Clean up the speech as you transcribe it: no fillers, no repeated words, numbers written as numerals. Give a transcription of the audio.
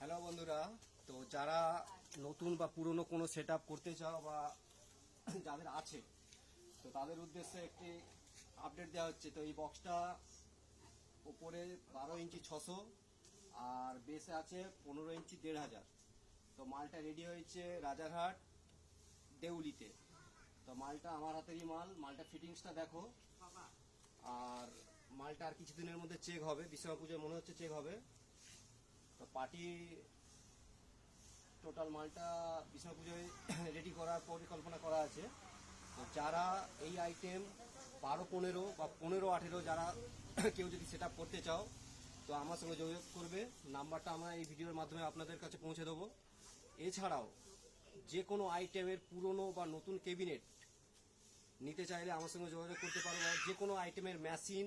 Hello বন্ধুরা, তো যারা নতুন বা পুরনো কোনো সেট আপ করতে চাও বা যাদের আছে, তো তাদের উদ্দেশ্যে একটি আপডেট দেওয়া হচ্ছে। তো এই বক্সটা ওপরে 12 ইঞ্চি 600 আর বেসে আছে 15 ইঞ্চি 1500। তো মালটা রেডি হয়েছে রাজারহাট দেউলিতে। তো মালটা আমার হাতেরই মালটা ফিটিংসটা দেখো। আর মালটা আর কিছুদিনের মধ্যে চেক হবে, বিশ্বকর্মা পুজোয় মনে হচ্ছে চেক হবে। তো পার্টি টোটাল মালটা বিশ্বকর্মা পুজোয় রেডি করার পরিকল্পনা করা আছে। তো যারা এই আইটেম 12-15 বা 15-18 যারা কেউ যদি সেট আপ করতে চাও, তো আমার সঙ্গে যোগাযোগ করবে। নাম্বারটা আমরা এই ভিডিওর মাধ্যমে আপনাদের কাছে পৌঁছে দেবো। এছাড়াও যে কোনো আইটেমের পুরনো বা নতুন ক্যাবিনেট নিতে চাইলে আমার সঙ্গে যোগাযোগ করতে পারো। যে কোনো আইটেমের মেশিন